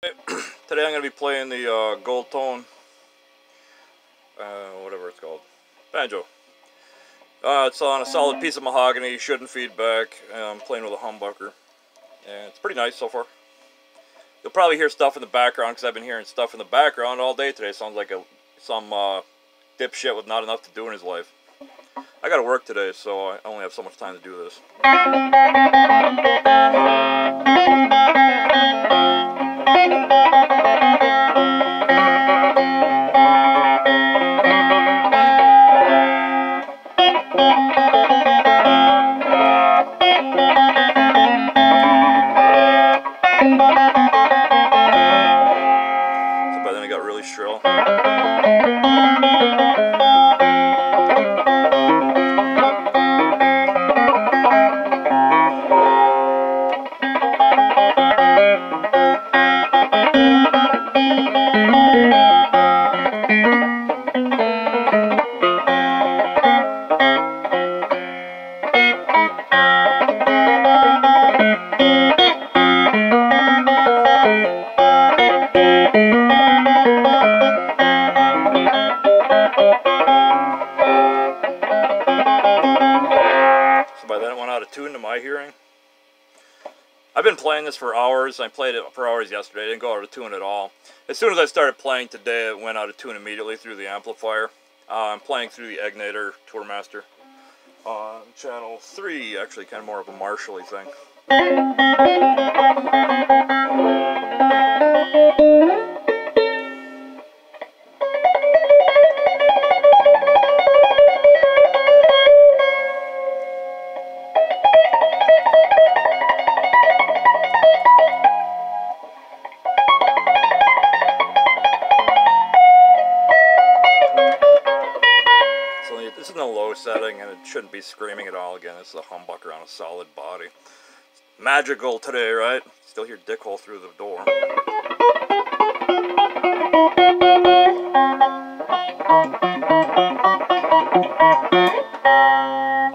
Today I'm going to be playing the gold tone, whatever it's called, Banjo. It's on a solid piece of mahogany, shouldn't feedback. I'm playing with a humbucker, and it's pretty nice so far. You'll probably hear stuff in the background, because I've been hearing stuff in the background all day today. Sounds like some dipshit with not enough to do in his life. I gotta work today, so I only have so much time to do this. So by then it got really shrill. By then it went out of tune to my hearing. I've been playing this for hours. I played it for hours yesterday. I didn't go out of tune at all. As soon as I started playing today, it went out of tune immediately through the amplifier. I'm playing through the Egnator Tourmaster on channel 3, actually kind of more of a Marshall-y thing. This is in a low setting, and it shouldn't be screaming at all. Again, it's a humbucker on a solid body. It's magical today, right? Still hear dickhole through the door.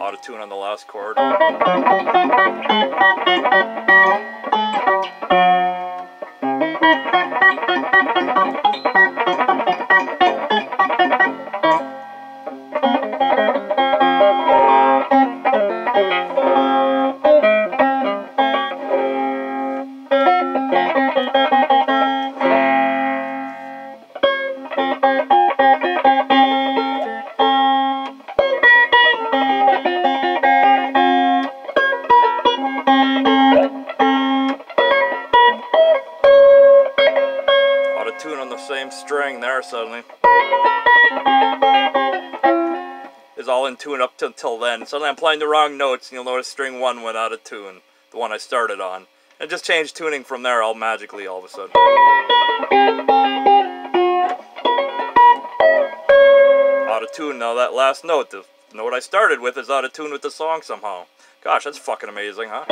Auto-tune on the last chord. Auto-tune on the same string there suddenly. Is all in tune up until then. Suddenly I'm playing the wrong notes, and you'll notice string 1 went out of tune, the one I started on. And just changed tuning from there all magically all of a sudden. Auto-tune, now that last note, the note I started with, is out of tune with the song somehow. Gosh, that's fucking amazing, huh?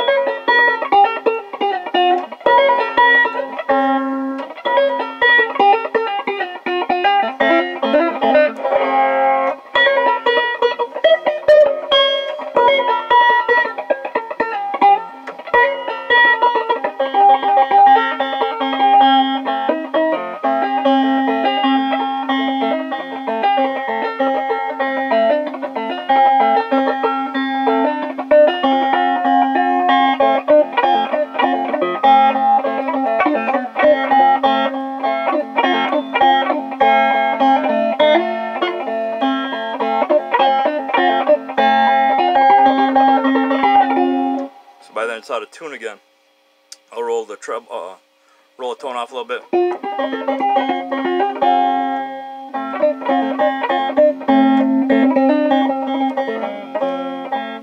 By then it's out of tune again. I'll roll the roll the tone off a little bit.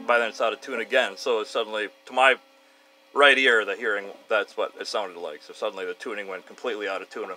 By then it's out of tune again, so it's suddenly, to my right ear, the hearing, that's what it sounded like. So suddenly the tuning went completely out of tune.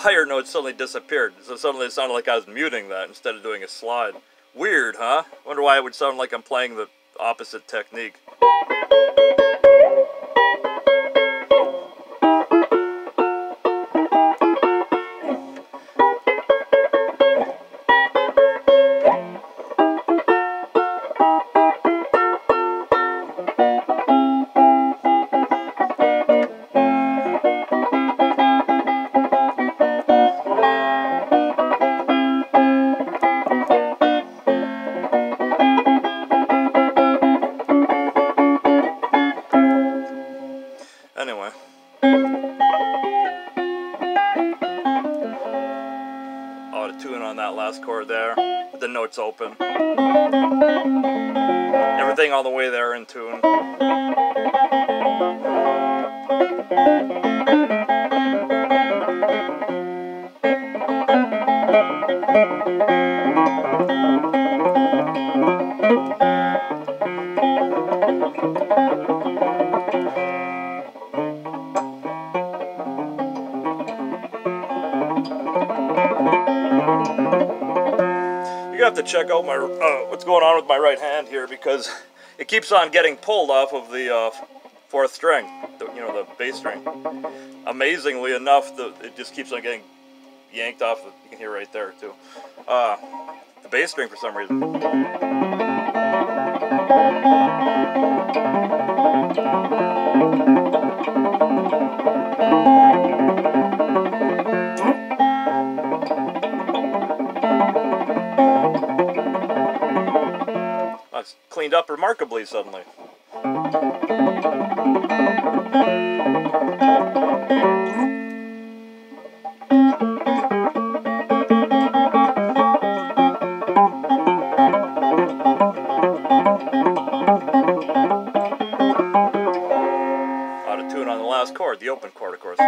higher notes suddenly disappeared. So suddenly it sounded like I was muting that instead of doing a slide. Weird, huh? Wonder why it would sound like I'm playing the opposite technique. Anyway. Auto tune on that last chord there, with the notes open. Everything all the way there in tune. You have to check out my what's going on with my right hand here, because it keeps on getting pulled off of the fourth string, the bass string. Amazingly enough, it just keeps on getting yanked off. You can hear right there too. The bass string for some reason. That's cleaned up remarkably suddenly. Out of tune on the last chord, the open chord, of course.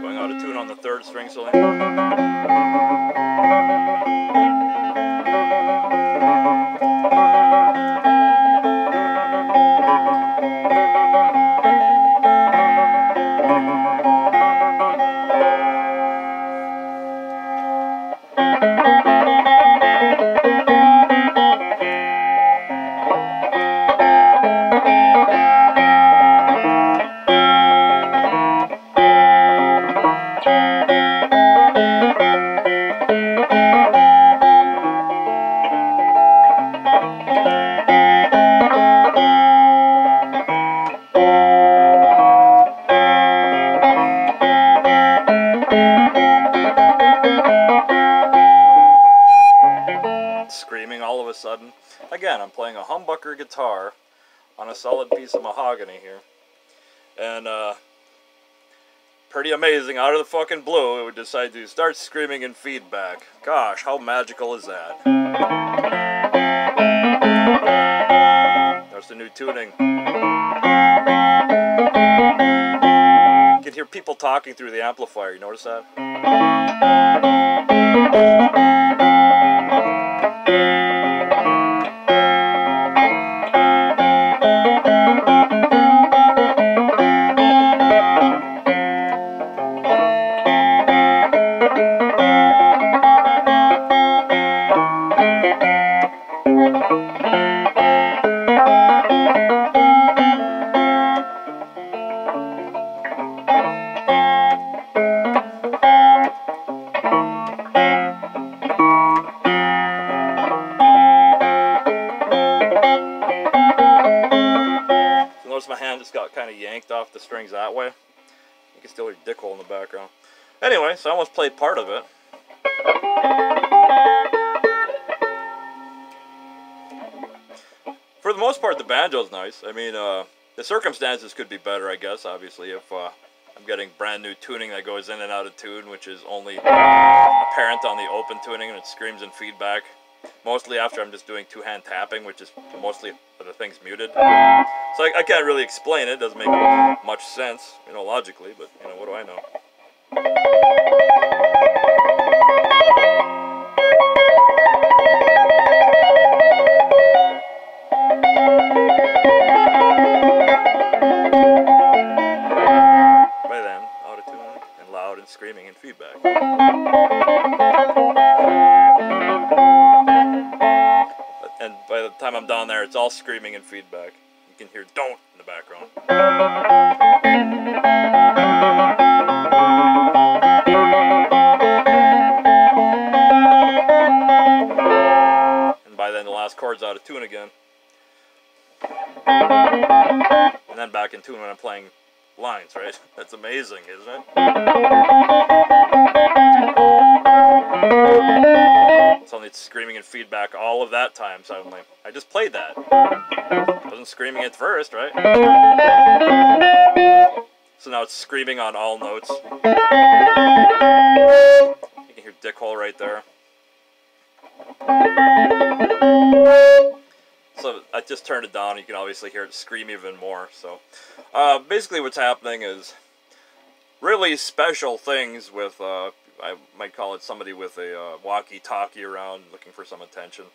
Going out of tune on the third string cylinder. Screaming all of a sudden. Again, I'm playing a humbucker guitar on a solid piece of mahogany here. And, pretty amazing, out of the fucking blue, it would decide to start screaming in feedback. Gosh, how magical is that? There's the new tuning. You can hear people talking through the amplifier, you notice that? Notice my hand just got kind of yanked off the strings that way. You can still hear dick hole in the background. Anyway, so I almost played part of it. For the most part, the banjo's nice. I mean, the circumstances could be better, I guess, obviously, if I'm getting brand new tuning that goes in and out of tune, which is only apparent on the open tuning, and it screams in feedback. Mostly after I'm just doing two-hand tapping, which is mostly the thing's muted. So I can't really explain it. It doesn't make much sense, you know, logically, but, you know, what do I know? By then, auto-tune and loud and screaming and feedback. And by the time I'm down there, it's all screaming and feedback. You can hear "don't" in the background. And by then, the last chord's out of tune again. And then back in tune when I'm playing lines, right? That's amazing, isn't it? Suddenly it's screaming and feedback all of that time suddenly. I just played that. It wasn't screaming at first, right? So now it's screaming on all notes. You can hear Dickhole right there. So I just turned it down. You can obviously hear it scream even more. So basically what's happening is really special things with, I might call it somebody with a walkie-talkie around looking for some attention.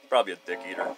Probably a dick eater.